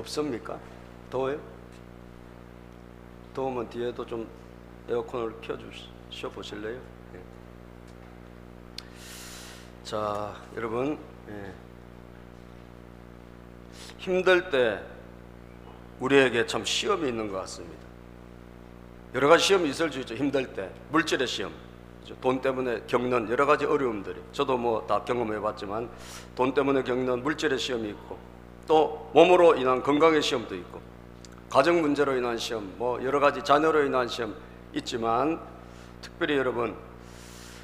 덥습니까? 더워요? 더우면 뒤에도 좀 에어컨을 켜주셔 보실래요? 예. 자, 여러분, 힘들 때 우리에게 참 시험이 있는 것 같습니다. 여러 가지 시험이 있을 수 있죠. 힘들 때 물질의 시험, 돈 때문에 겪는 여러 가지 어려움들이, 저도 뭐 다 경험해 봤지만 돈 때문에 겪는 물질의 시험이 있고, 또 몸으로 인한 건강의 시험도 있고, 가정 문제로 인한 시험, 뭐 여러 가지 자녀로 인한 시험 있지만, 특별히 여러분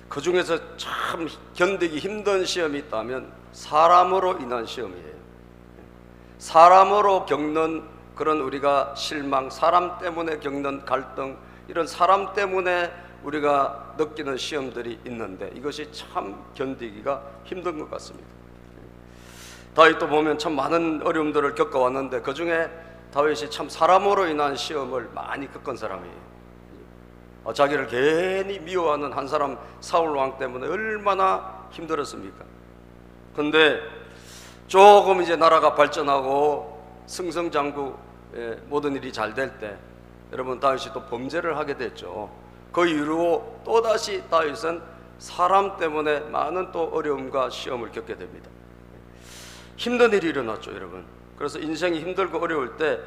그 중에서 참 견디기 힘든 시험이 있다면 사람으로 인한 시험이에요. 사람으로 겪는 그런 우리가 실망, 사람 때문에 겪는 갈등, 이런 사람 때문에 우리가 느끼는 시험들이 있는데, 이것이 참 견디기가 힘든 것 같습니다. 다윗도 보면 참 많은 어려움들을 겪어왔는데, 그 중에 다윗이 참 사람으로 인한 시험을 많이 겪은 사람이에요. 자기를 괜히 미워하는 한 사람 사울 왕 때문에 얼마나 힘들었습니까? 근데 조금 이제 나라가 발전하고 승승장구 모든 일이 잘 될 때, 여러분 다윗이 또 범죄를 하게 됐죠. 그 이후로 또다시 다윗은 사람 때문에 많은 또 어려움과 시험을 겪게 됩니다. 힘든 일이 일어났죠, 여러분. 그래서 인생이 힘들고 어려울 때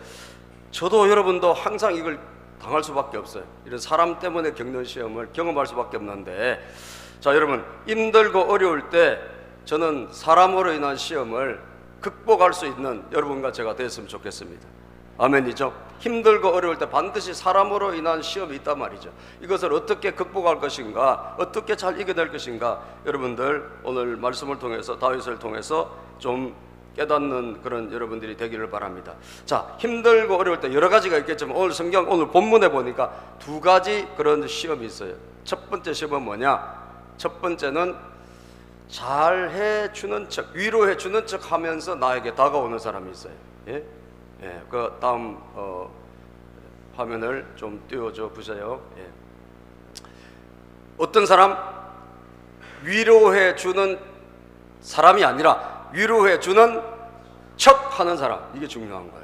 저도 여러분도 항상 이걸 당할 수밖에 없어요. 이런 사람 때문에 겪는 시험을 경험할 수밖에 없는데, 자, 여러분, 힘들고 어려울 때 저는 사람으로 인한 시험을 극복할 수 있는 여러분과 제가 됐으면 좋겠습니다. 아멘이죠? 힘들고 어려울 때 반드시 사람으로 인한 시험이 있단 말이죠. 이것을 어떻게 극복할 것인가, 어떻게 잘 이겨낼 것인가, 여러분들 오늘 말씀을 통해서, 다윗을 통해서 좀 깨닫는 그런 여러분들이 되기를 바랍니다. 자, 힘들고 어려울 때 여러 가지가 있겠지만, 오늘 성경, 오늘 본문에 보니까 두 가지 그런 시험이 있어요. 첫 번째 시험은 뭐냐? 첫 번째는 잘해주는 척, 위로해주는 척 하면서 나에게 다가오는 사람이 있어요. 예? 예, 그 다음 화면을 좀 띄워줘 보세요. 예. 어떤 사람? 위로해주는 사람이 아니라 위로해주는 척하는 사람, 이게 중요한 거예요.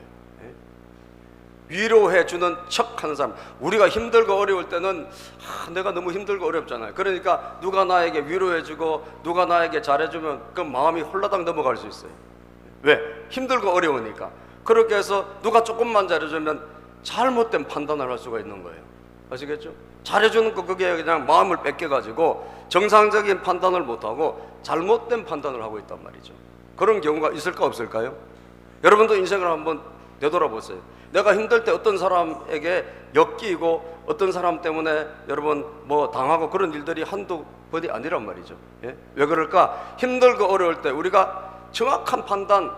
위로해주는 척하는 사람. 우리가 힘들고 어려울 때는 내가 너무 힘들고 어렵잖아요. 그러니까 누가 나에게 위로해주고 누가 나에게 잘해주면 그 마음이 홀라당 넘어갈 수 있어요. 왜? 힘들고 어려우니까. 그렇게 해서 누가 조금만 잘해주면 잘못된 판단을 할 수가 있는 거예요. 아시겠죠? 잘해주는 거, 그게 그냥 마음을 뺏겨가지고 정상적인 판단을 못하고 잘못된 판단을 하고 있단 말이죠. 그런 경우가 있을까 없을까요? 여러분도 인생을 한번 되돌아보세요. 내가 힘들 때 어떤 사람에게 엮이고 어떤 사람 때문에 여러분 뭐 당하고 그런 일들이 한두 번이 아니란 말이죠. 예? 왜 그럴까? 힘들고 어려울 때 우리가 정확한 판단,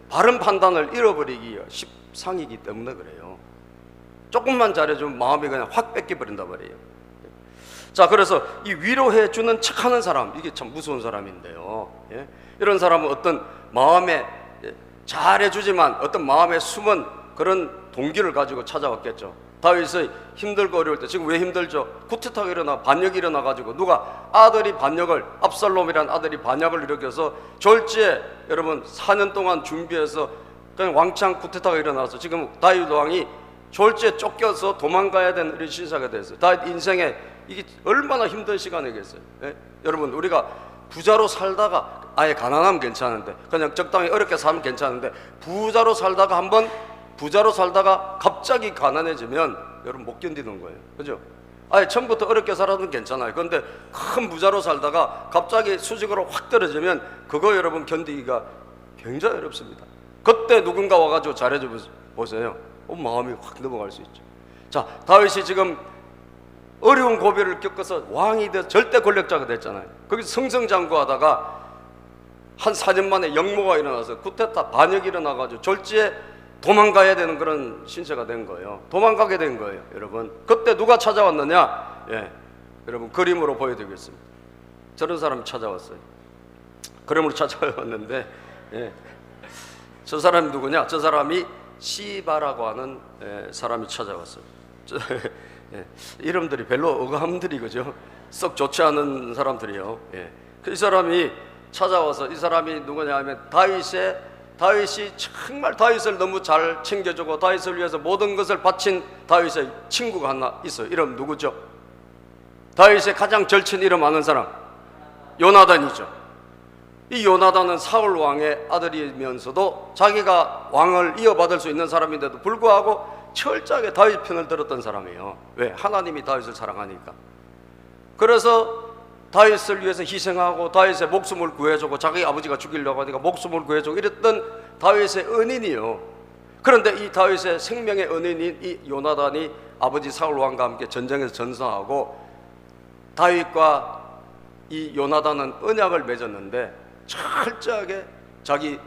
바른 판단을 잃어버리기가 십상이기 때문에 그래요. 조금만 잘해주면 마음이 그냥 확 뺏겨버린단 말이에요. 자, 그래서 이 위로해주는 척하는 사람, 이게 참 무서운 사람인데요. 예? 이런 사람은 어떤 마음에 잘해주지만 어떤 마음에 숨은 그런 동기를 가지고 찾아왔겠죠. 다윗의 힘들고 어려울 때, 지금 왜 힘들죠? 쿠데타가 일어나, 반역이 일어나가지고 누가 아들이 반역을, 압살롬이라는 아들이 반역을 일으켜서 졸지에 여러분 4년 동안 준비해서 그냥 왕창 쿠데타가 일어나서 지금 다윗 왕이 졸지에 쫓겨서 도망가야 되는 이런 신사가 됐어요. 다윗 인생에 이게 얼마나 힘든 시간이겠어요. 예? 여러분, 우리가 부자로 살다가 아예 가난하면 괜찮은데, 그냥 적당히 어렵게 살면 괜찮은데, 부자로 살다가 한번 부자로 살다가 갑자기 가난해지면 여러분 못 견디는 거예요. 그죠? 아예 처음부터 어렵게 살아도 괜찮아요. 그런데 큰 부자로 살다가 갑자기 수직으로 확 떨어지면 그거 여러분 견디기가 굉장히 어렵습니다. 그때 누군가 와가지고 잘해줘 보세요. 마음이 확 넘어갈 수 있죠. 자, 다윗이 지금 어려운 고비를 겪어서 왕이 돼서 절대 권력자가 됐잖아요. 거기서 승승장구하다가 한 4년 만에 역모가 일어나서 쿠데타 반역이 일어나가지고 졸지에 도망가야 되는 그런 신세가 된 거예요. 도망가게 된 거예요, 여러분. 그때 누가 찾아왔느냐? 예, 여러분 그림으로 보여드리겠습니다. 저런 사람이 찾아왔어요. 그림으로 찾아왔는데, 예, 저 사람이 누구냐? 저 사람이 시바라고 하는 사람이 찾아왔어요. 예, 이름들이 별로 어감들이 그죠? 썩 좋지 않은 사람들이요. 예. 이 사람이 찾아와서, 이 사람이 누구냐 하면 다윗의 다윗이 정말 다윗을 너무 잘 챙겨주고 다윗을 위해서 모든 것을 바친 다윗의 친구가 하나 있어요. 이름 누구죠? 다윗의 가장 절친 이름 아는 사람? 요나단이죠. 이 요나단은 사울 왕의 아들이면서도 자기가 왕을 이어받을 수 있는 사람인데도 불구하고 철저하게 다윗 편을 들었던 사람이에요. 왜? 하나님이 다윗을 사랑하니까. 그래서 다윗을 위해서 희생하고 다윗의 목숨을 구해주고 자기 아버지가 죽이려고 하니까 목숨을 구해주고 이랬던 다윗의 은인이요. 그런데 이 다윗의 생명의 은인인 이 요나단이 아버지 사울 왕과 함께 전쟁에서 전사하고 다윗과 이 요나단은 언약을 맺었는데 철저하게 자기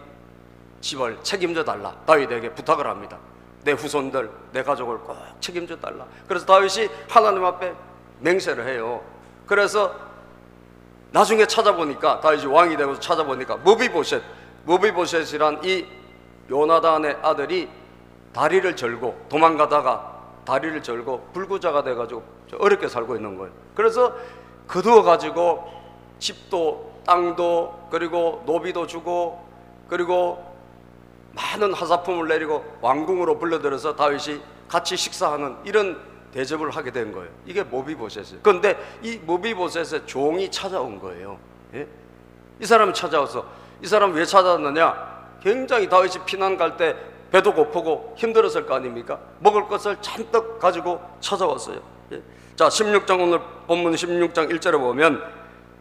집을 책임져 달라 다윗에게 부탁을 합니다. 내 후손들, 내 가족을 꼭 책임져 달라. 그래서 다윗이 하나님 앞에 맹세를 해요. 그래서 나중에 찾아보니까 다윗이 왕이 되고 찾아보니까 무비보셋이란 이 요나단의 아들이 다리를 절고 도망가다가 다리를 절고 불구자가 돼가지고 어렵게 살고 있는 거예요. 그래서 거두어가지고 집도 땅도 그리고 노비도 주고 그리고 많은 하사품을 내리고 왕궁으로 불러들여서 다윗이 같이 식사하는 이런 대접을 하게 된 거예요. 이게 무비보셋이에요. 그런데 이 무비보셋의 종이 찾아온 거예요. 예? 이 사람이 찾아와서 이 사람 왜 찾아왔느냐? 굉장히 다윗이 피난 갈 때 배도 고프고 힘들었을 거 아닙니까? 먹을 것을 잔뜩 가지고 찾아왔어요. 예? 자, 16장 오늘 본문 16장 1절에 보면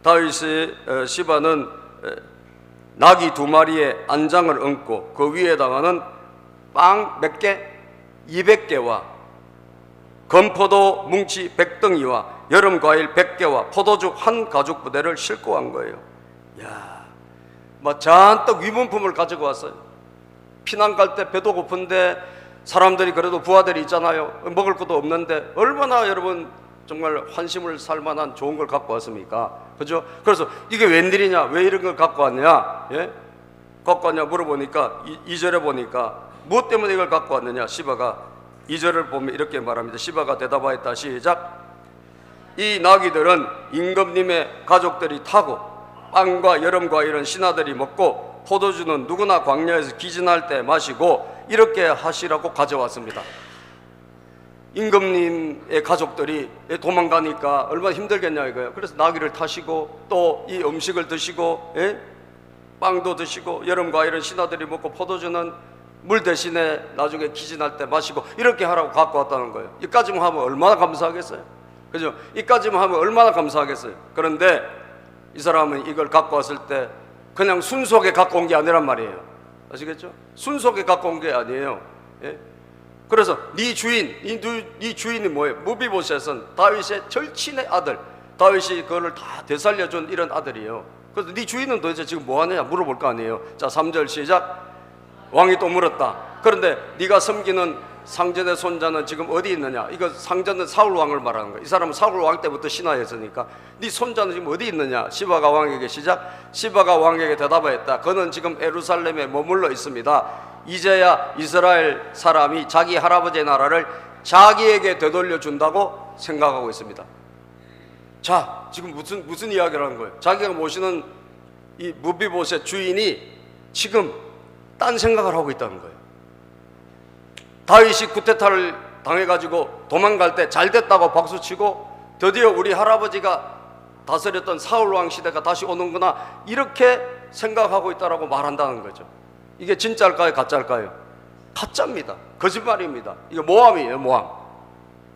다윗이 시바는 나귀 2마리에 안장을 얹고 그 위에다가는 빵 몇 개? 200개와 건포도 뭉치 100덩이와 여름 과일 100개와 포도주 한 가죽 부대를 싣고 간 거예요. 야, 뭐 잔뜩 위문품을 가지고 왔어요. 피난 갈 때 배도 고픈데 사람들이 그래도 부하들이 있잖아요. 먹을 것도 없는데 얼마나 여러분 정말 환심을 살 만한 좋은 걸 갖고 왔습니까? 그죠? 그래서 이게 웬일이냐? 왜 이런 걸 갖고 왔냐? 예? 갖고 왔냐 물어보니까 2절에 보니까 무엇 때문에 이걸 갖고 왔느냐? 시바가 2절을 보면 이렇게 말합니다. 시바가 대답하였다. 시작. 이 나귀들은 임금님의 가족들이 타고 빵과 여름 과일은 신하들이 먹고 포도주는 누구나 광야에서 기진할 때 마시고 이렇게 하시라고 가져왔습니다. 임금님의 가족들이 도망가니까 얼마나 힘들겠냐 이거예요. 그래서 나귀를 타시고 또 이 음식을 드시고 빵도 드시고 여름 과일은 신하들이 먹고 포도주는 물 대신에 나중에 기진할 때 마시고 이렇게 하라고 갖고 왔다는 거예요. 이까지만 하면 얼마나 감사하겠어요? 그죠? 이까지만 하면 얼마나 감사하겠어요? 그런데 이 사람은 이걸 갖고 왔을 때 그냥 순수하게 갖고 온 게 아니란 말이에요. 아시겠죠? 순수하게 갖고 온 게 아니에요. 예? 그래서 네 주인, 네 주인이 뭐예요? 무비보셋은 다윗의 절친의 아들. 다윗이 그거를 다 되살려준 이런 아들이에요. 그래서 네 주인은 도대체 지금 뭐 하느냐 물어볼 거 아니에요. 자, 3절 시작. 왕이 또 물었다. 그런데 네가 섬기는 상전의 손자는 지금 어디 있느냐? 이거 상전은 사울 왕을 말하는 거야. 이 사람은 사울 왕 때부터 신하였으니까 네 손자는 지금 어디 있느냐? 시바가 왕에게 시작. 시바가 왕에게 대답하였다. 그는 지금 예루살렘에 머물러 있습니다. 이제야 이스라엘 사람이 자기 할아버지의 나라를 자기에게 되돌려 준다고 생각하고 있습니다. 자, 지금 무슨 이야기를 하는 거예요? 자기가 모시는 이 무비보셋 주인이 지금 딴 생각을 하고 있다는 거예요. 다윗이 쿠데타를 당해가지고 도망갈 때 잘 됐다고 박수치고 드디어 우리 할아버지가 다스렸던 사울왕 시대가 다시 오는구나 이렇게 생각하고 있다라고 말한다는 거죠. 이게 진짜일까요? 가짜일까요? 가짜입니다. 거짓말입니다. 이게 모함이에요. 모함.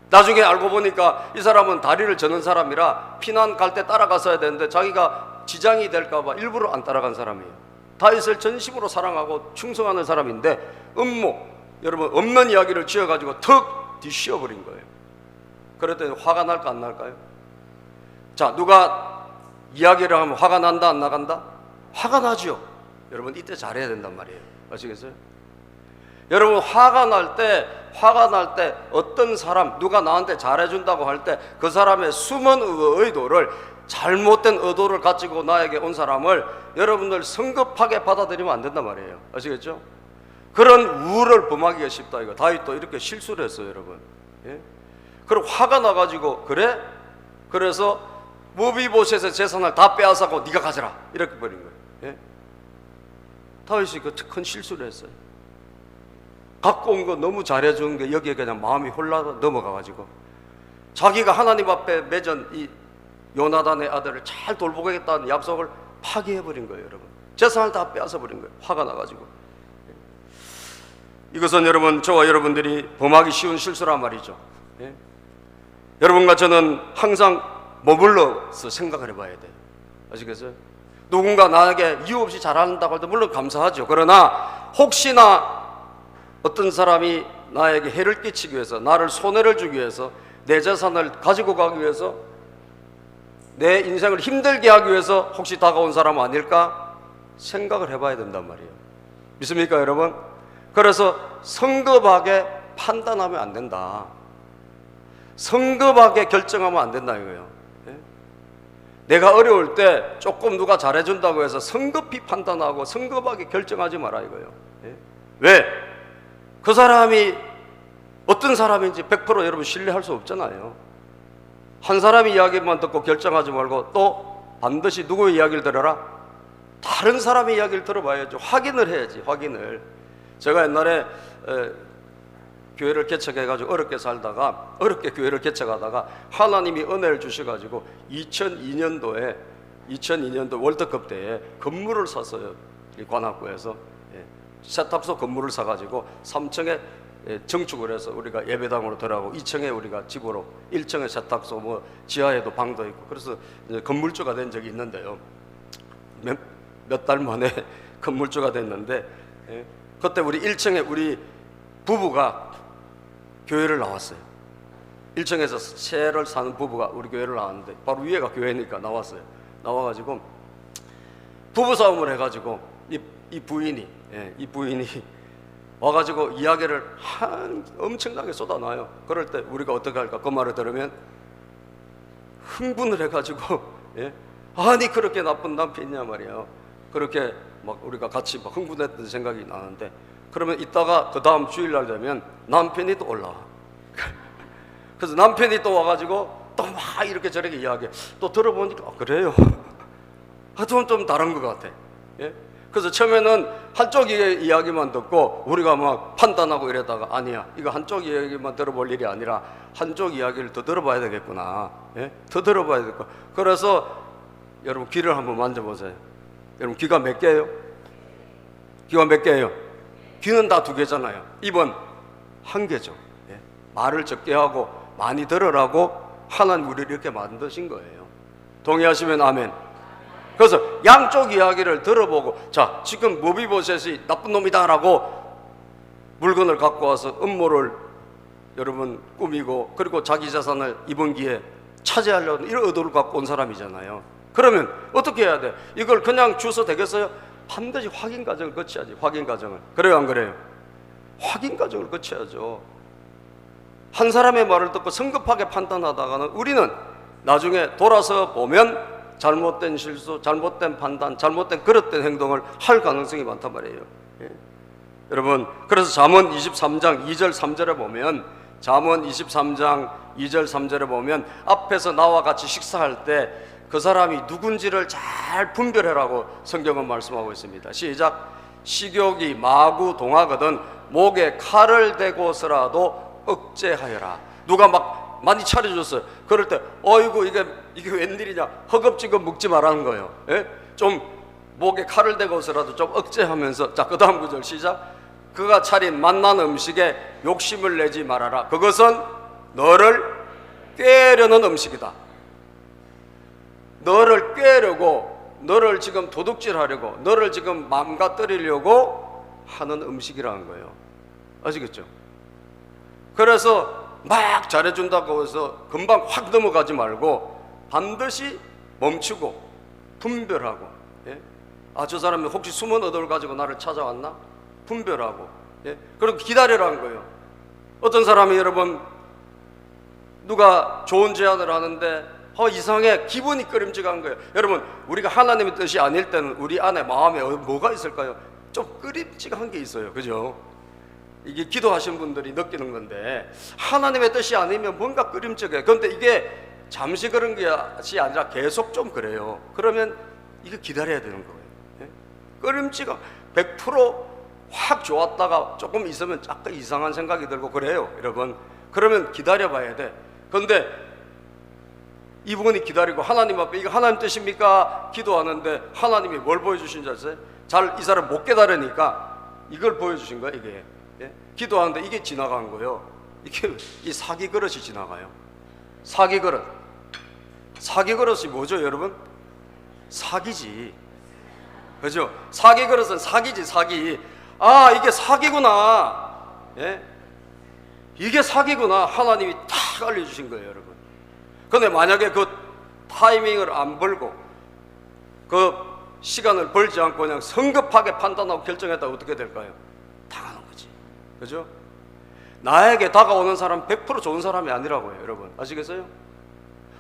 나중에 알고 보니까 이 사람은 다리를 저는 사람이라 피난 갈 때 따라갔어야 되는데 자기가 지장이 될까 봐 일부러 안 따라간 사람이에요. 다윗을 전심으로 사랑하고 충성하는 사람인데 여러분 없는 이야기를 지어가지고 턱 뒤씌워버린 거예요. 그랬더니 화가 날까 안 날까요? 자, 누가 이야기를 하면 화가 난다 안 나간다? 화가 나죠. 여러분 이때 잘해야 된단 말이에요. 아시겠어요? 여러분 화가 날 때 어떤 사람 누가 나한테 잘해준다고 할 때 그 사람의 숨은 의도를 잘못된 의도를 가지고 나에게 온 사람을 여러분들 성급하게 받아들이면 안 된단 말이에요. 아시겠죠? 그런 우를 범하기가 쉽다. 이거 다윗도 이렇게 실수를 했어요, 여러분. 예? 그리고 화가 나가지고 그래? 그래서 무비보셋의 재산을 다 빼앗아고 네가 가져라 이렇게 버린 거예요. 예? 다윗이 그 큰 실수를 했어요. 갖고 온 거 너무 잘해주는 게 여기에 그냥 마음이 홀라 넘어가가지고 자기가 하나님 앞에 맺은 이 요나단의 아들을 잘 돌보겠다는 약속을 파기해버린 거예요. 여러분, 재산을 다 빼앗아버린 거예요. 화가 나가지고. 이것은 여러분, 저와 여러분들이 범하기 쉬운 실수란 말이죠. 예? 여러분과 저는 항상 머물러서 생각을 해봐야 돼요. 아시겠어요? 누군가 나에게 이유 없이 잘한다고 할 때 물론 감사하죠. 그러나 혹시나 어떤 사람이 나에게 해를 끼치기 위해서, 나를 손해를 주기 위해서, 내 재산을 가지고 가기 위해서, 내 인생을 힘들게 하기 위해서 혹시 다가온 사람 아닐까 생각을 해봐야 된단 말이에요. 믿습니까 여러분? 그래서 성급하게 판단하면 안 된다. 성급하게 결정하면 안 된다 이거예요. 예? 내가 어려울 때 조금 누가 잘해준다고 해서 성급히 판단하고 성급하게 결정하지 마라 이거예요. 예? 왜? 그 사람이 어떤 사람인지 100% 여러분 신뢰할 수 없잖아요. 한 사람의 이야기만 듣고 결정하지 말고 또 반드시 누구의 이야기를 들어라? 다른 사람의 이야기를 들어봐야죠. 확인을 해야지, 확인을. 제가 옛날에 교회를 개척해가지고 어렵게 살다가, 어렵게 교회를 개척하다가 하나님이 은혜를 주셔가지고 2002년도에 월드컵 때에 건물을 샀어요. 이 관악구에서. 세탁소 건물을 사가지고 3층에 정축을 해서 우리가 예배당으로 들어가고 2층에 우리가 집으로, 1층에 세탁소, 뭐 지하에도 방도 있고, 그래서 이제 건물주가 된 적이 있는데요. 몇 달 만에 건물주가 됐는데, 그때 우리 1층에 우리 부부가 교회를 나왔어요. 1층에서 새를 사는 부부가 우리 교회를 나왔는데, 바로 위에가 교회니까 나왔어요. 나와가지고 부부싸움을 해가지고 이 부인이 와가지고 이야기를 엄청나게 쏟아놔요. 그럴 때 우리가 어떻게 할까? 그 말을 들으면 흥분을 해가지고 아니 그렇게 나쁜 남편이냐 말이에요. 그렇게 막 우리가 같이 막 흥분했던 생각이 나는데, 그러면 이따가 그 다음 주일날 되면 남편이 또 올라와. 그래서 남편이 또 와가지고 또 막 이렇게 저렇게 이야기해. 또 들어보니까 그래요. 좀 다른 것 같아. 그래서 처음에는 한쪽 이야기만 듣고 우리가 막 판단하고 이러다가, 아니야, 이거 한쪽 이야기만 들어볼 일이 아니라 한쪽 이야기를 더 들어봐야 되겠구나. 더 들어봐야 되겠구나. 그래서 여러분 귀를 한번 만져보세요. 여러분 귀가 몇 개예요? 귀가 몇 개예요? 귀는 다 2개잖아요. 입은 1개죠. 말을 적게 하고 많이 들으라고 하나님 우리를 이렇게 만드신 거예요. 동의하시면 아멘. 그래서 양쪽 이야기를 들어보고, 자, 지금 모비보셋이 나쁜 놈이다라고 물건을 갖고 와서 음모를 여러분 꾸미고, 그리고 자기 자산을 이번 기회에 차지하려는 이런 의도를 갖고 온 사람이잖아요. 그러면 어떻게 해야 돼? 이걸 그냥 주서 되겠어요? 반드시 확인 과정을 거쳐야지. 확인 과정을. 그래요 안 그래요? 확인 과정을 거쳐야죠. 한 사람의 말을 듣고 성급하게 판단하다가는 우리는 나중에 돌아서 보면 잘못된 실수, 잘못된 판단, 잘못된 그릇된 행동을 할 가능성이 많단 말이에요. 여러분, 그래서 잠언 23장 2절 3절에 보면, 잠언 23장 2절 3절에 보면 앞에서 나와 같이 식사할 때 그 사람이 누군지를 잘 분별해라고 성경은 말씀하고 있습니다. 시작. 식욕이 마구 동하거든 목에 칼을 대고서라도 억제하여라. 누가 막 많이 차려줬어요. 그럴 때 어이구 이게 웬일이냐, 허겁지겁 먹지 말라는 거예요. 좀 목에 칼을 대고서라도 좀 억제하면서. 자, 그 다음 구절 시작. 그가 차린 맛난 음식에 욕심을 내지 말아라. 그것은 너를 꾀려는 음식이다. 너를 꾀려고, 너를 지금 도둑질하려고, 너를 지금 망가뜨리려고 하는 음식이라는 거예요. 아시겠죠? 그래서 막 잘해준다고 해서 금방 확 넘어가지 말고 반드시 멈추고 분별하고, 아, 저 사람이 혹시 숨은 의도를 가지고 나를 찾아왔나? 분별하고, 그리고 기다리라는 거예요. 어떤 사람이 여러분 누가 좋은 제안을 하는데 이상해, 기분이 끄림직한 거예요. 여러분, 우리가 하나님의 뜻이 아닐 때는 우리 안에 마음에 뭐가 있을까요? 좀 끄림직한 게 있어요. 그죠? 이게 기도하신 분들이 느끼는 건데, 하나님의 뜻이 아니면 뭔가 끄림직해요. 그런데 이게 잠시 그런 것이 아니라 계속 좀 그래요. 그러면 이거 기다려야 되는 거예요. 끄림직한, 100%확 좋았다가 조금 있으면 약간 이상한 생각이 들고 그래요, 여러분. 그러면 기다려봐야 돼. 그런데 이분이 기다리고 하나님 앞에 이거 하나님 뜻입니까? 기도하는데 하나님이 뭘 보여주신 줄 아세요? 잘 이 사람 못 깨달으니까 이걸 보여주신 거야, 이게. 예? 기도하는데 이게 지나간 거예요. 이게 이 사기 그릇이 지나가요. 사기 그릇. 사기 그릇이 뭐죠, 여러분? 사기지. 그죠? 사기 그릇은 사기지, 사기. 아, 이게 사기구나. 예? 이게 사기구나. 하나님이 딱 알려주신 거예요, 여러분. 근데 만약에 그 타이밍을 안 벌고 그 시간을 벌지 않고 그냥 성급하게 판단하고 결정했다가 어떻게 될까요? 당하는 거지. 그죠? 나에게 다가오는 사람 100% 좋은 사람이 아니라고요, 여러분. 아시겠어요?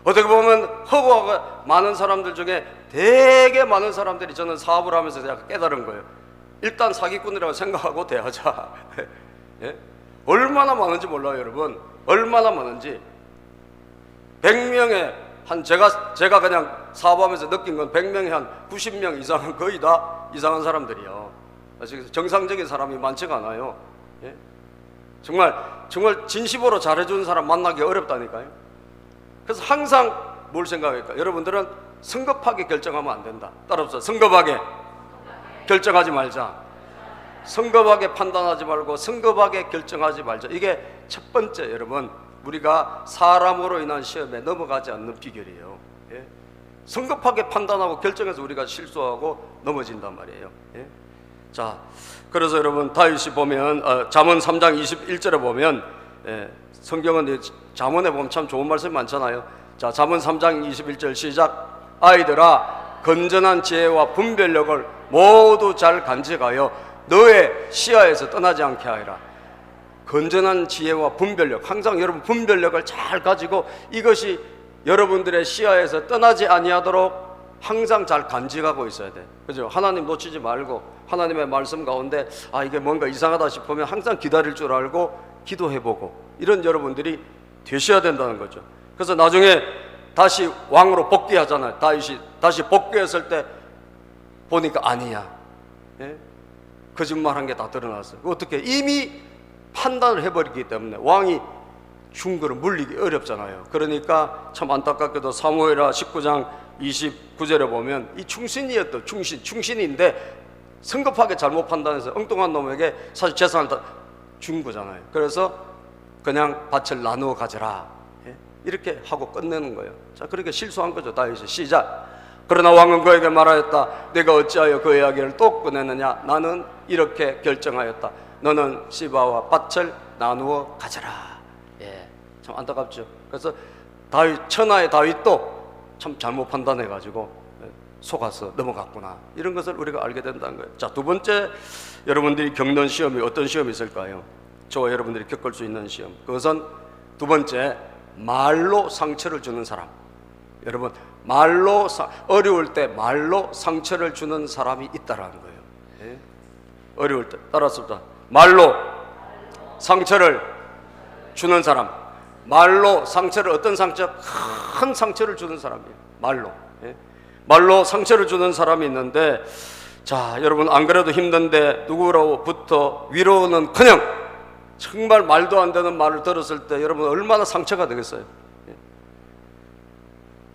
어떻게 보면 허구가 많은 사람들 중에 되게 많은 사람들이 저는 사업을 하면서 약간 깨달은 거예요. 일단 사기꾼이라고 생각하고 대하자. 예? 얼마나 많은지 몰라요, 여러분. 얼마나 많은지. 100명에 한 제가 그냥 사업하면서 느낀 건 100명에 한 90명 이상은 거의 다 이상한 사람들이요. 아시겠어요? 정상적인 사람이 많지가 않아요. 예? 정말 진심으로 잘해주는 사람 만나기 어렵다니까요. 그래서 항상 뭘 생각할까? 여러분들은 성급하게 결정하면 안 된다. 따라서 성급하게 결정하지 말자. 성급하게 판단하지 말고 성급하게 결정하지 말자. 이게 첫 번째, 여러분, 우리가 사람으로 인한 시험에 넘어가지 않는 비결이에요. 예? 성급하게 판단하고 결정해서 우리가 실수하고 넘어진단 말이에요. 예? 자, 그래서 여러분 다윗이 보면 잠언 3장 21절에 보면 성경은 잠언에 보면 참 좋은 말씀이 많잖아요. 자, 잠언 3장 21절 시작. 아이들아, 건전한 지혜와 분별력을 모두 잘 간직하여 너의 시야에서 떠나지 않게 하리라. 건전한 지혜와 분별력, 항상 여러분 분별력을 잘 가지고 이것이 여러분들의 시야에서 떠나지 아니하도록 항상 잘 간직하고 있어야 돼. 그죠? 하나님 놓치지 말고 하나님의 말씀 가운데 이게 뭔가 이상하다 싶으면 항상 기다릴 줄 알고 기도해보고 이런 여러분들이 되셔야 된다는 거죠. 그래서 나중에 다시 왕으로 복귀하잖아요. 다윗이 다시 복귀했을 때 보니까 아니야. 예? 거짓말한 게 다 드러났어요. 어떻게? 이미 판단을 해버리기 때문에 왕이 중거를 물리기 어렵잖아요. 그러니까 참 안타깝게도 사무엘하 19장 29절에 보면 이 충신이었던 충신인데 성급하게 잘못 판단해서 엉뚱한 놈에게 사실 재산을 다 준 거잖아요. 그래서 그냥 밭을 나누어 가져라, 이렇게 하고 끝내는 거예요. 자, 그렇게 실수한 거죠, 다윗이. 시작. 그러나 왕은 그에게 말하였다. 내가 어찌하여 그 이야기를 또 꺼내느냐? 나는 이렇게 결정하였다. 너는 시바와 밭을 나누어 가져라. 예, 참 안타깝죠. 그래서 천하의 다윗도 참 잘못 판단해가지고 속아서 넘어갔구나. 이런 것을 우리가 알게 된다는 거예요. 자, 두 번째, 여러분들이 겪는 시험이 어떤 시험이 있을까요? 저와 여러분들이 겪을 수 있는 시험. 그것은 두 번째, 말로 상처를 주는 사람. 여러분, 어려울 때 말로 상처를 주는 사람이 있다라는 거예요. 예? 어려울 때 따라서 말로 상처를 주는 사람. 말로 상처를, 어떤 상처? 큰 상처를 주는 사람이에요. 말로. 예? 말로 상처를 주는 사람이 있는데, 자, 여러분 안 그래도 힘든데 누구로부터 위로는커녕 정말 말도 안 되는 말을 들었을 때 여러분 얼마나 상처가 되겠어요? 예?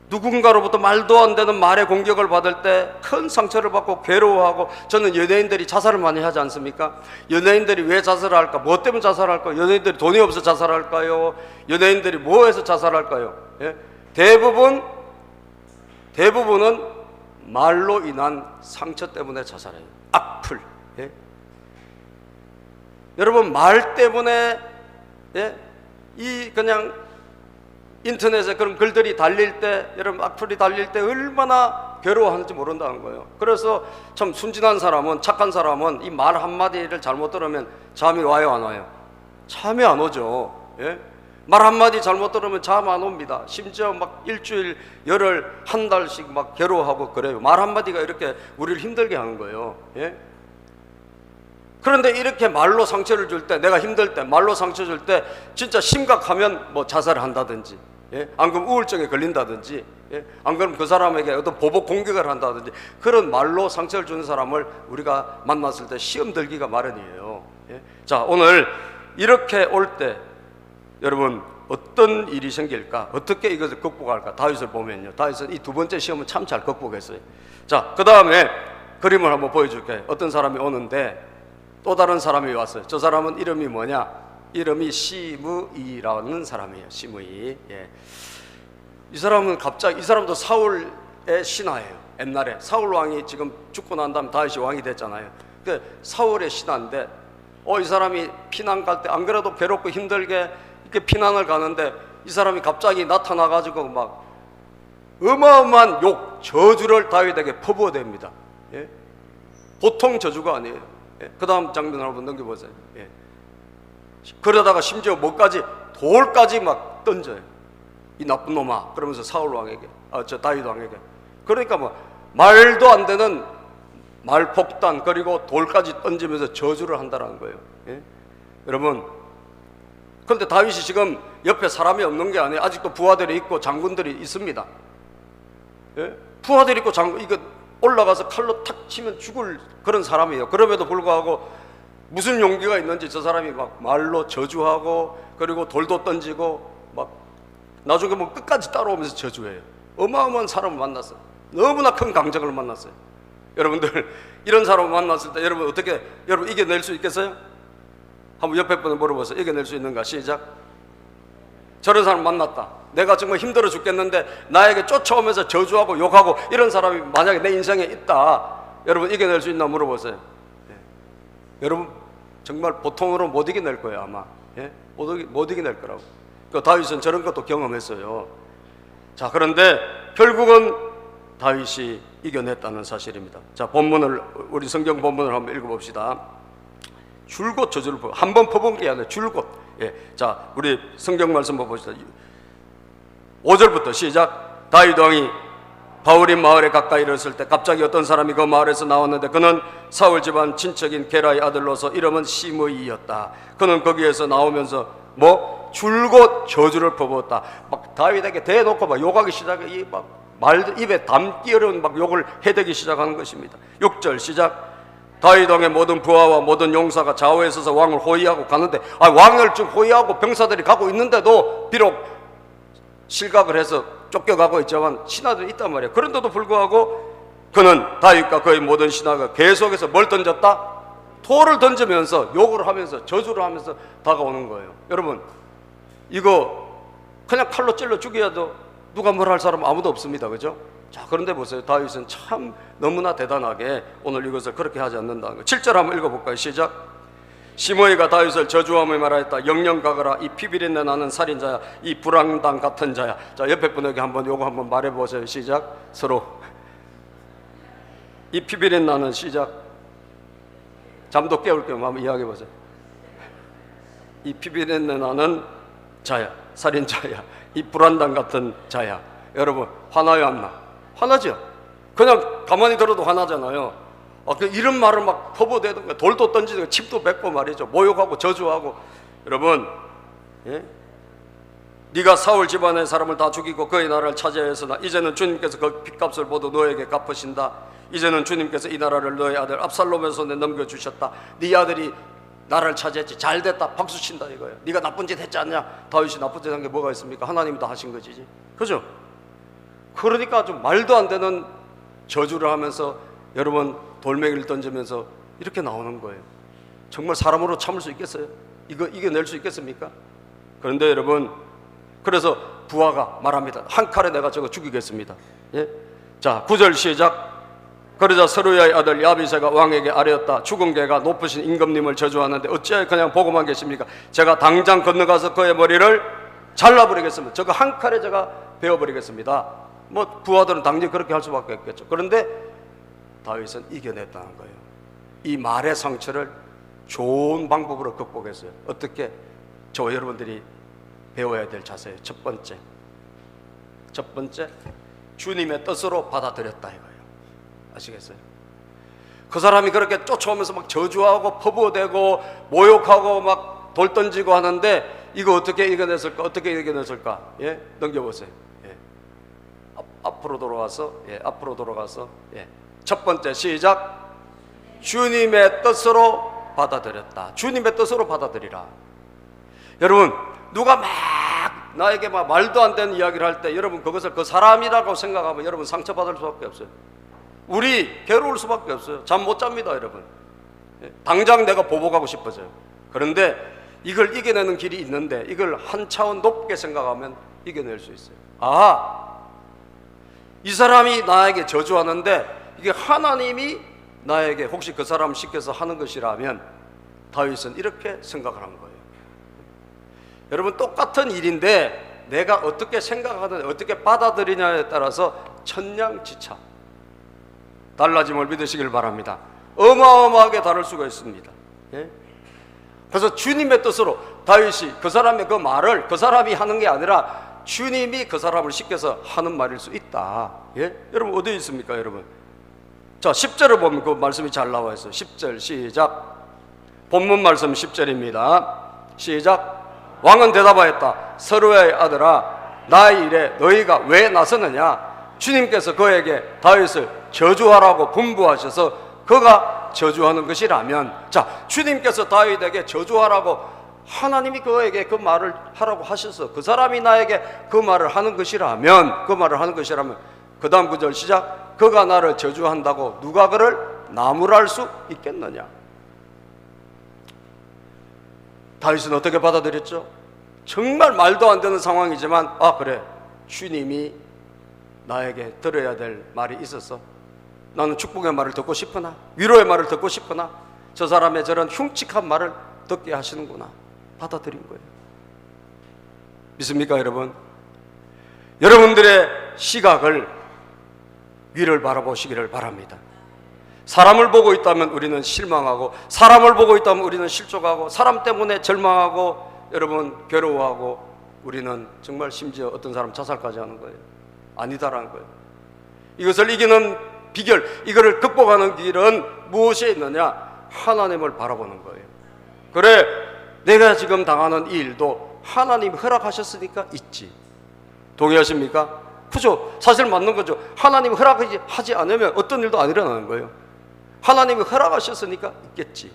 누군가로부터 말도 안 되는 말의 공격을 받을 때 큰 상처를 받고 괴로워하고, 저는 연예인들이 자살을 많이 하지 않습니까? 연예인들이 왜 자살을 할까? 뭐 때문에 자살할까요? 연예인들이 돈이 없어서 자살할까요? 연예인들이 뭐해서 자살할까요? 예? 대부분은 말로 인한 상처 때문에 자살해요. 악플. 예? 여러분, 말 때문에, 예? 그냥 인터넷에 그런 글들이 달릴 때, 여러분 악플이 달릴 때 얼마나 괴로워하는지 모른다는 거예요. 그래서 참 순진한 사람은, 착한 사람은 이 말 한마디를 잘못 들으면 잠이 와요, 안 와요? 잠이 안 오죠. 예? 말 한마디 잘못 들으면 잠 안 옵니다. 심지어 막 일주일, 열흘, 한 달씩 막 괴로워하고 그래요. 말 한마디가 이렇게 우리를 힘들게 하는 거예요. 예? 그런데 이렇게 말로 상처를 줄 때, 내가 힘들 때 말로 상처 줄 때 진짜 심각하면 뭐 자살을 한다든지, 예? 안 그러면 우울증에 걸린다든지, 예? 안 그러면 그 사람에게 어떤 보복 공격을 한다든지, 그런 말로 상처를 주는 사람을 우리가 만났을 때 시험 들기가 마련이에요. 예? 자, 오늘 이렇게 올 때 여러분 어떤 일이 생길까? 어떻게 이것을 극복할까? 다윗을 보면요, 다윗은 이 두 번째 시험은 참 잘 극복했어요. 자, 그 다음에 그림을 한번 보여줄게. 어떤 사람이 오는데 또 다른 사람이 왔어요. 저 사람은 이름이 뭐냐? 이름이 시므이라는 사람이에요. 시므이. 예. 이 사람은 갑자기, 이 사람도 사울의 신하예요. 옛날에 사울 왕이 지금 죽고 난 다음에 다윗이 왕이 됐잖아요. 그 사울의 신하인데, 이 사람이 피난 갈 때 안 그래도 괴롭고 힘들게 이렇게 피난을 가는데 이 사람이 갑자기 나타나 가지고 막 어마어마한 욕, 저주를 다윗에게 퍼부어댑니다. 예? 보통 저주가 아니에요. 예? 그 다음 장면 한번 넘겨보세요. 예. 그러다가 심지어 뭐까지, 돌까지 막 던져요. 이 나쁜 놈아, 그러면서 사울 왕에게, 저 다윗 왕에게. 그러니까 뭐 말도 안 되는 말폭탄, 그리고 돌까지 던지면서 저주를 한다는 거예요. 예? 여러분, 그런데 다윗이 지금 옆에 사람이 없는 게 아니에요. 아직도 부하들이 있고 장군들이 있습니다. 예? 부하들이 있고 장군, 이거 올라가서 칼로 탁 치면 죽을 그런 사람이에요. 그럼에도 불구하고 무슨 용기가 있는지 저 사람이 막 말로 저주하고, 그리고 돌도 던지고, 막 나중에 뭐 끝까지 따라오면서 저주해요. 어마어마한 사람을 만났어요. 너무나 큰 강적을 만났어요. 여러분들, 이런 사람을 만났을 때 여러분 어떻게, 여러분 이겨낼 수 있겠어요? 한번 옆에 분을 물어보세요. 이겨낼 수 있는가? 시작. 저런 사람 만났다. 내가 정말 힘들어 죽겠는데 나에게 쫓아오면서 저주하고 욕하고 이런 사람이 만약에 내 인생에 있다. 여러분 이겨낼 수 있나 물어보세요. 예. 여러분 정말 보통으로 못 이겨낼 거예요, 아마. 예? 못 이겨낼 거라고. 그 다윗은 저런 것도 경험했어요. 자, 그런데 결국은 다윗이 이겨냈다는 사실입니다. 자, 본문을, 우리 성경 본문을 한번 읽어봅시다. 줄곧 저주를 한 번 퍼본 게 아니라 줄곧. 예. 자, 우리 성경 말씀 봅시다. 5절부터 시작. 다윗 왕이 바울임 마을에 가까이 이르렀을 때 갑자기 어떤 사람이 그 마을에서 나왔는데 그는 사울 집안 친척인 게라의 아들로서 이름은 시므이였다. 그는 거기에서 나오면서 뭐 줄곧 저주를 퍼부었다. 막 다윗에게 대놓고 막 욕하기 시작해. 막 말 입에 담기 어려운 막 욕을 해대기 시작하는 것입니다. 6절 시작. 다윗 왕의 모든 부하와 모든 용사가 좌우에 서서 왕을 호위하고 가는데, 왕을 좀 호위하고 병사들이 가고 있는데도 비록 실각을 해서 쫓겨가고 있지만 신하들이 있단 말이에요. 그런데도 불구하고 그는 다윗과 그의 모든 신하가 계속해서 뭘 던졌다? 돌을 던지면서 욕을 하면서 저주를 하면서 다가오는 거예요. 여러분, 이거 그냥 칼로 찔러 죽여도 누가 뭘 할 사람 아무도 없습니다. 그죠? 자, 그런데 보세요. 다윗은 참 너무나 대단하게 오늘 이것을 그렇게 하지 않는다는 거예요. 7절 한번 읽어볼까요? 시작. 시므이가 다윗을 저주하며 말하였다. 영영 가거라. 이 피비린내 나는 살인자야. 이 불황당 같은 자야. 자, 옆에 분에게 한번 요거 한번 말해보세요. 시작. 서로. 이 피비린 나는 시작. 잠도 깨울 겸 한번 이야기해보세요. 이 피비린내 나는 자야. 살인자야. 이 불안당 같은 자야. 여러분 화나요, 안 나? 화나죠? 그냥 가만히 들어도 화나잖아요. 이런 말을 막 퍼부어대는 거야. 돌도 던지고 칩도 뱉고 말이죠. 모욕하고 저주하고. 여러분, 예? 네가 사울 집안의 사람을 다 죽이고 그의 나라를 차지하였으나 이제는 주님께서 그 빚값을 모두 너에게 갚으신다. 이제는 주님께서 이 나라를 너의 아들 압살롬의 손에 넘겨주셨다. 네 아들이 나라를 차지했지. 잘됐다. 박수 친다 이거예요. 네가 나쁜 짓 했지 않냐? 다윗이 나쁜 짓 한 게 뭐가 있습니까? 하나님이 다 하신 거지. 그죠? 그러니까 좀 말도 안 되는 저주를 하면서 여러분 돌멩이를 던지면서 이렇게 나오는 거예요. 정말 사람으로 참을 수 있겠어요? 이거 이겨낼 수 있겠습니까? 그런데 여러분, 그래서 부하가 말합니다. 한 칼에 내가 저거 죽이겠습니다. 예? 자, 9절 시작. 그러자 서루야의 아들 야비새가 왕에게 아뢰었다. 죽은 개가 높으신 임금님을 저주하는데 어찌하여 그냥 보고만 계십니까? 제가 당장 건너가서 그의 머리를 잘라버리겠습니다. 저거 한 칼에 제가 베어버리겠습니다. 뭐 부하들은 당연히 그렇게 할 수밖에 없겠죠. 그런데 다윗은 이겨냈다는 거예요. 이 말의 상처를 좋은 방법으로 극복했어요. 어떻게? 저와 여러분들이 배워야 될 자세예요. 첫 번째 주님의 뜻으로 받아들였다 이거예요. 아시겠어요? 그 사람이 그렇게 쫓아오면서 막 저주하고 퍼부어대고 모욕하고 막 돌 던지고 하는데 이거 어떻게 이겨냈을까? 어떻게 이겨냈을까? 예, 넘겨보세요. 예. 앞으로 돌아가서, 예, 앞으로 돌아가서, 예. 첫 번째 시작. 주님의 뜻으로 받아들였다. 주님의 뜻으로 받아들이라. 여러분, 누가 막 나에게 막 말도 안 되는 이야기를 할 때 여러분 그것을 그 사람이라고 생각하면 여러분 상처받을 수밖에 없어요. 우리 괴로울 수밖에 없어요. 잠 못 잡니다, 여러분. 당장 내가 보복하고 싶어져요. 그런데 이걸 이겨내는 길이 있는데 이걸 한 차원 높게 생각하면 이겨낼 수 있어요. 아, 이 사람이 나에게 저주하는데 이게 하나님이 나에게 혹시 그 사람을 시켜서 하는 것이라면 다윗은 이렇게 생각을 한 거예요. 여러분, 똑같은 일인데 내가 어떻게 생각하느냐, 어떻게 받아들이냐에 따라서 천냥지차 달라짐을 믿으시길 바랍니다. 어마어마하게 다를 수가 있습니다. 예? 그래서 주님의 뜻으로 다윗이 그 사람의 그 말을 그 사람이 하는 게 아니라 주님이 그 사람을 시켜서 하는 말일 수 있다. 예? 여러분 어디에 있습니까, 여러분? 자, 10절을 보면 그 말씀이 잘 나와 있어요. 10절 시작. 본문 말씀 10절입니다. 시작. 왕은 대답하였다. 서루야의 아들아, 나의 일에 너희가 왜 나서느냐? 주님께서 그에게 다윗을 저주하라고 분부하셔서 그가 저주하는 것이라면, 자, 주님께서 다윗에게 저주하라고 하나님이 그에게 그 말을 하라고 하셔서 그 사람이 나에게 그 말을 하는 것이라면, 그 다음 구절 시작. 그가 나를 저주한다고 누가 그를 나무랄 수 있겠느냐? 다윗은 어떻게 받아들였죠? 정말 말도 안 되는 상황이지만, 아, 그래, 주님이 나에게 들어야 될 말이 있었어. 나는 축복의 말을 듣고 싶으나, 위로의 말을 듣고 싶으나 저 사람의 저런 흉측한 말을 듣게 하시는구나. 받아들인 거예요. 믿습니까, 여러분? 여러분들의 시각을 위를 바라보시기를 바랍니다. 사람을 보고 있다면 우리는 실망하고, 사람을 보고 있다면 우리는 실족하고, 사람 때문에 절망하고, 여러분 괴로워하고, 우리는 정말 심지어 어떤 사람 자살까지 하는 거예요. 아니다라는 거예요. 이것을 이기는 비결, 이거를 극복하는 길은 무엇에 있느냐? 하나님을 바라보는 거예요. 그래, 내가 지금 당하는 이 일도 하나님이 허락하셨으니까 있지. 동의하십니까? 그죠? 사실 맞는 거죠. 하나님이 허락하지 않으면 어떤 일도 안 일어나는 거예요. 하나님이 허락하셨으니까 있겠지.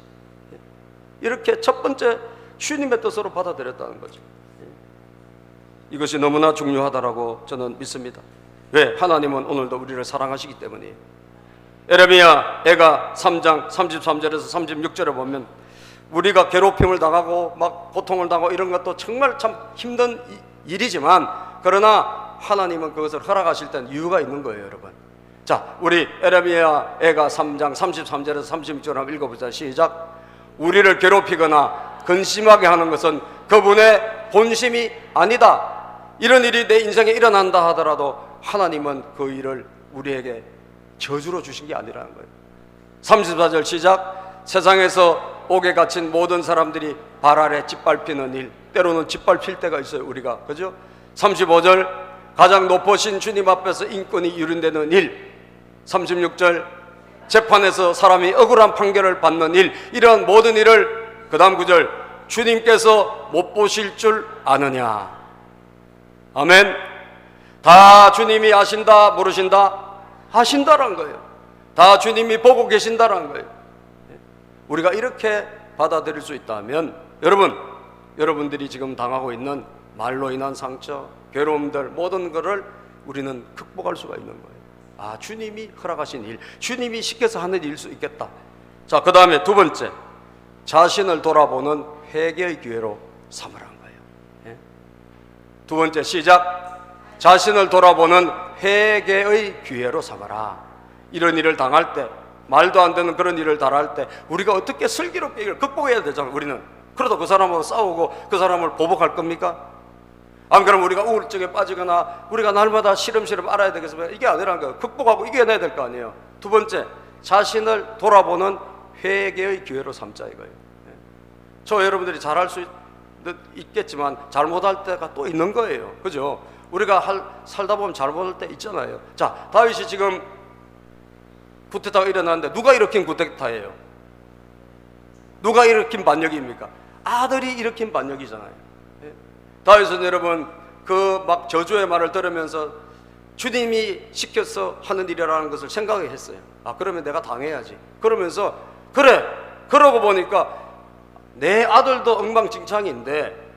이렇게 첫 번째 주님의 뜻으로 받아들였다는 거죠. 이것이 너무나 중요하다라고 저는 믿습니다. 왜? 하나님은 오늘도 우리를 사랑하시기 때문이에요. 에레미야 애가 3장 33절에서 36절에 보면 우리가 괴롭힘을 당하고 막 고통을 당하고 이런 것도 정말 참 힘든 일이지만, 그러나 하나님은 그것을 허락하실 때는 이유가 있는 거예요, 여러분. 자, 우리 에레미야 애가 3장 33절에서 36절 한번 읽어보자. 시작. 우리를 괴롭히거나 근심하게 하는 것은 그분의 본심이 아니다. 이런 일이 내 인생에 일어난다 하더라도 하나님은 그 일을 우리에게 저주로 주신 게 아니라는 거예요. 34절 시작. 세상에서 옥에 갇힌 모든 사람들이 발 아래 짓밟히는 일, 때로는 짓밟힐 때가 있어요, 우리가. 그죠? 35절. 가장 높으신 주님 앞에서 인권이 유린되는 일. 36절. 재판에서 사람이 억울한 판결을 받는 일, 이러한 모든 일을, 그 다음 구절, 주님께서 못 보실 줄 아느냐? 아멘. 다 주님이 아신다, 모르신다? 아신다라는 거예요. 다 주님이 보고 계신다라는 거예요. 우리가 이렇게 받아들일 수 있다면, 여러분들이 지금 당하고 있는 말로 인한 상처, 괴로움들, 모든 것을 우리는 극복할 수가 있는 거예요. 아, 주님이 허락하신 일, 주님이 시켜서 하는 일일 수 있겠다. 자, 그 다음에 두 번째, 자신을 돌아보는 회개의 기회로 삼으라는 거예요. 예? 두 번째 시작. 자신을 돌아보는 회개의 기회로 삼아라. 이런 일을 당할 때, 말도 안 되는 그런 일을 당할 때 우리가 어떻게 슬기롭게 이걸 극복해야 되잖아요, 우리는. 그래도 그 사람하고 싸우고 그 사람을 보복할 겁니까? 안 그러면 우리가 우울증에 빠지거나 우리가 날마다 시름시름 알아야 되겠습니까? 이게 아니라는 거예요. 극복하고 이겨내야 될 거 아니에요. 두 번째, 자신을 돌아보는 회개의 기회로 삼자 이거예요. 저 여러분들이 잘할 수 있겠지만 잘못할 때가 또 있는 거예요. 그죠? 우리가 살다 보면 잘못할 때 있잖아요. 자, 다윗이 지금 쿠데타가 일어났는데 누가 일으킨 쿠데타예요? 누가 일으킨 반역입니까? 아들이 일으킨 반역이잖아요. 다윗은 여러분 그 막 저주의 말을 들으면서 주님이 시켜서 하는 일이라는 것을 생각했어요. 아, 그러면 내가 당해야지. 그러면서 그래, 그러고 보니까 내 아들도 엉망진창인데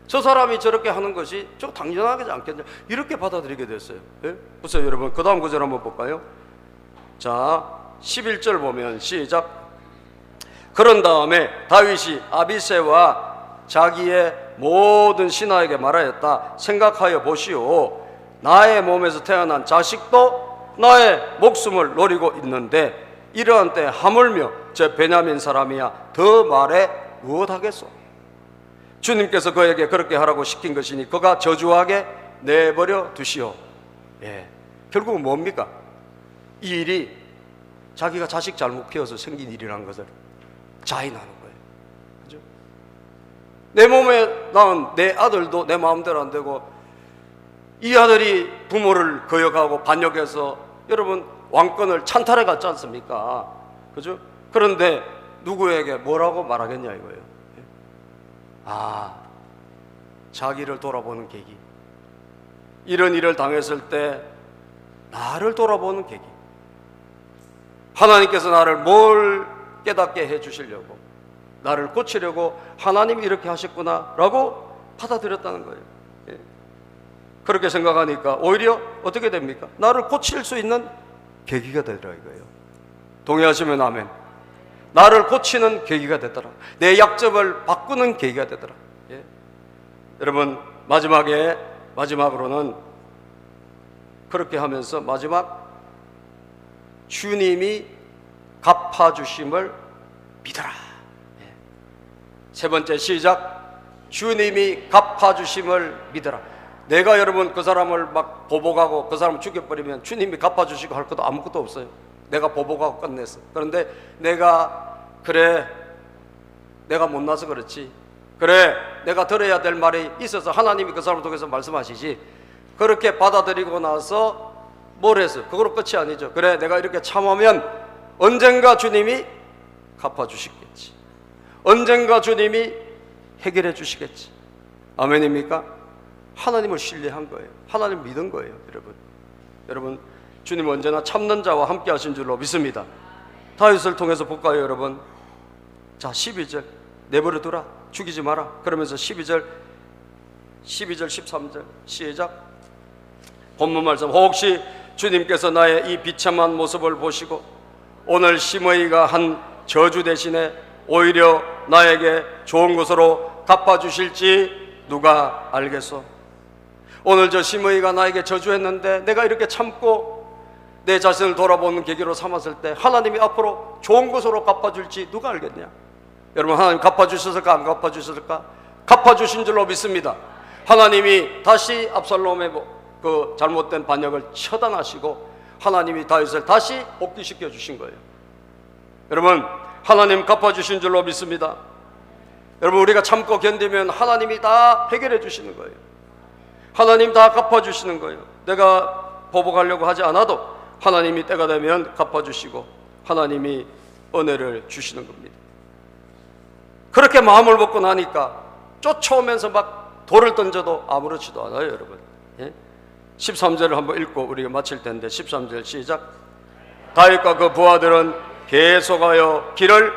저 사람이 저렇게 하는 것이 좀 당연하지 않겠냐, 이렇게 받아들이게 됐어요. 보세요 여러분, 그 다음 구절 한번 볼까요? 자, 11절 보면 시작. 그런 다음에 다윗이 아비새와 자기의 모든 신하에게 말하였다. 생각하여 보시오. 나의 몸에서 태어난 자식도 나의 목숨을 노리고 있는데 이러한 때 하물며 저 베냐민 사람이야 더 말해 무엇하겠소? 주님께서 그에게 그렇게 하라고 시킨 것이니 그가 저주하게 내버려 두시오. 결국은 뭡니까? 이 일이 자기가 자식 잘못 키워서 생긴 일이라는 것을 자인하는 거예요. 그죠? 내 몸에 낳은 내 아들도 내 마음대로 안 되고, 이 아들이 부모를 거역하고 반역해서 여러분 왕권을 찬탈해 갔지 않습니까? 그죠? 그런데 누구에게 뭐라고 말하겠냐 이거예요. 자기를 돌아보는 계기. 이런 일을 당했을 때 나를 돌아보는 계기. 하나님께서 나를 뭘 깨닫게 해 주시려고, 나를 고치려고 하나님이 이렇게 하셨구나 라고 받아들였다는 거예요. 그렇게 생각하니까 오히려 어떻게 됩니까? 나를 고칠 수 있는 계기가 되더라 이거예요. 동의하시면 아멘. 나를 고치는 계기가 되더라. 내 약점을 바꾸는 계기가 되더라. 여러분 마지막으로는 그렇게 하면서 마지막 주님이 갚아주심을 믿어라. 세 번째 시작. 주님이 갚아주심을 믿어라. 내가 여러분 그 사람을 막 보복하고 그 사람을 죽여버리면 주님이 갚아주시고 할 것도 아무것도 없어요. 내가 보복하고 끝냈어. 그런데 내가 못나서 그렇지, 그래 내가 들어야 될 말이 있어서 하나님이 그 사람을 통해서 말씀하시지, 그렇게 받아들이고 나서 뭘 했어? 그거로 끝이 아니죠. 그래 내가 이렇게 참으면 언젠가 주님이 갚아주시겠지, 언젠가 주님이 해결해 주시겠지. 아멘입니까? 하나님을 신뢰한 거예요. 하나님 믿은 거예요. 여러분 주님 언제나 참는 자와 함께 하신 줄로 믿습니다. 다윗을 통해서 볼까요 여러분? 자, 12절 내버려 두라, 죽이지 마라. 그러면서 12절 13절 시작. 본문 말씀. 혹시 주님께서 나의 이 비참한 모습을 보시고 오늘 시므이가 한 저주 대신에 오히려 나에게 좋은 것으로 갚아주실지 누가 알겠소? 오늘 저 시므이가 나에게 저주했는데 내가 이렇게 참고 내 자신을 돌아보는 계기로 삼았을 때 하나님이 앞으로 좋은 것으로 갚아줄지 누가 알겠냐? 여러분, 하나님 갚아주셨을까 안 갚아주셨을까? 갚아주신 줄로 믿습니다. 하나님이 다시 압살롬의 그 잘못된 반역을 처단하시고 하나님이 다윗을 다시 복귀시켜 주신 거예요. 여러분, 하나님 갚아주신 줄로 믿습니다. 여러분, 우리가 참고 견디면 하나님이 다 해결해 주시는 거예요. 하나님 다 갚아주시는 거예요. 내가 보복하려고 하지 않아도 하나님이 때가 되면 갚아주시고 하나님이 은혜를 주시는 겁니다. 그렇게 마음을 먹고 나니까 쫓아오면서 막 돌을 던져도 아무렇지도 않아요 여러분. 13절을 한번 읽고 우리가 마칠 텐데 13절 시작. 다윗과 그 부하들은 계속하여 길을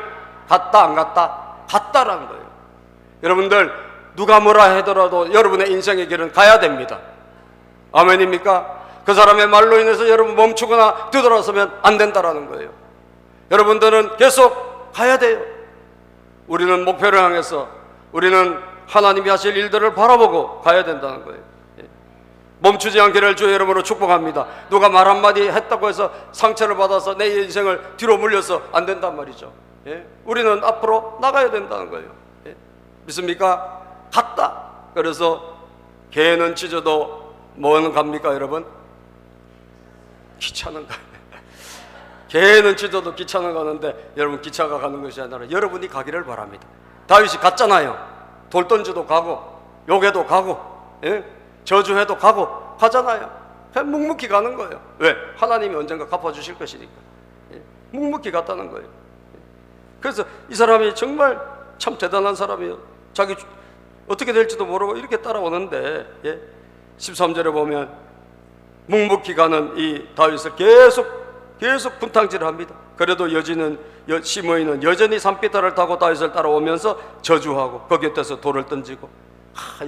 갔다 안 갔다? 갔다라는 거예요. 여러분들, 누가 뭐라 하더라도 여러분의 인생의 길은 가야 됩니다. 아멘입니까? 그 사람의 말로 인해서 여러분 멈추거나 뒤돌아서면 안 된다라는 거예요. 여러분들은 계속 가야 돼요. 우리는 목표를 향해서, 우리는 하나님이 하실 일들을 바라보고 가야 된다는 거예요. 멈추지 않기를 주의 이름으로 축복합니다. 누가 말 한마디 했다고 해서 상처를 받아서 내 인생을 뒤로 물려서 안 된단 말이죠. 우리는 앞으로 나가야 된다는 거예요. 믿습니까? 갔다. 그래서 개는 짖어도 뭐는 갑니까 여러분? 기차는 가요. 개는 짖어도 기차는 가는데 여러분, 기차가 가는 것이 아니라 여러분이 가기를 바랍니다. 다윗이 갔잖아요. 돌 던져도 가고 욕해도 가고 저주해도 가고 가잖아요. 그냥 묵묵히 가는 거예요. 왜? 하나님이 언젠가 갚아주실 것이니까. 묵묵히 갔다는 거예요. 그래서 이 사람이 정말 참 대단한 사람이에요. 자기 어떻게 될지도 모르고 이렇게 따라오는데, 예? 13절에 보면 묵묵히 가는 이 다윗을 계속 분탕질을 합니다. 그래도 시므이는 여전히 산비탈을 타고 다윗을 따라오면서 저주하고 그 곁에서 돌을 던지고,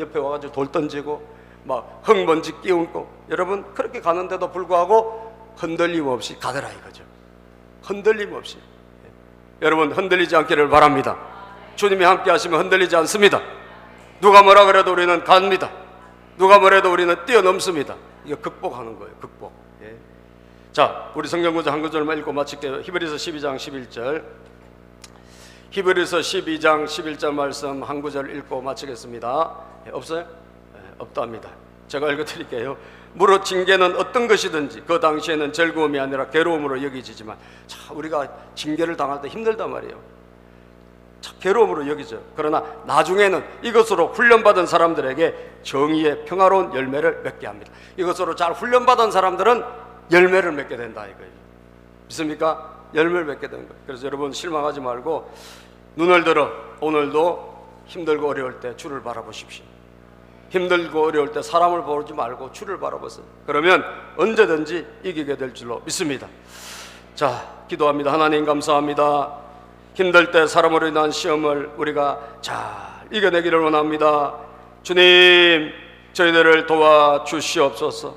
옆에 와가지고 돌 던지고 막 흙먼지 끼얹고. 여러분, 그렇게 가는데도 불구하고 흔들림 없이 가더라 이거죠. 흔들림 없이. 여러분, 흔들리지 않기를 바랍니다. 주님이 함께 하시면 흔들리지 않습니다. 누가 뭐라 그래도 우리는 갑니다. 누가 뭐래도 우리는 뛰어넘습니다. 이거 극복하는 거예요. 극복. 예. 자, 우리 성경 구절 한 구절만 읽고 마칠게요. 히브리서 12장 11절. 히브리서 12장 11절 말씀 한 구절 읽고 마치겠습니다. 예, 없어요? 예, 없답니다. 제가 읽어드릴게요. 무릇 징계는 어떤 것이든지 그 당시에는 즐거움이 아니라 괴로움으로 여기지만, 자, 우리가 징계를 당할 때 힘들단 말이에요. 괴로움으로 여기죠. 그러나 나중에는 이것으로 훈련받은 사람들에게 정의의 평화로운 열매를 맺게 합니다. 이것으로 잘 훈련받은 사람들은 열매를 맺게 된다 이거예요. 믿습니까? 열매를 맺게 되는 거예요. 그래서 여러분, 실망하지 말고 눈을 들어 오늘도 힘들고 어려울 때 주를 바라보십시오. 힘들고 어려울 때 사람을 보지 말고 주를 바라보세요. 그러면 언제든지 이기게 될 줄로 믿습니다. 자, 기도합니다. 하나님 감사합니다. 힘들 때 사람으로 인한 시험을 우리가 잘 이겨내기를 원합니다. 주님, 저희들을 도와주시옵소서.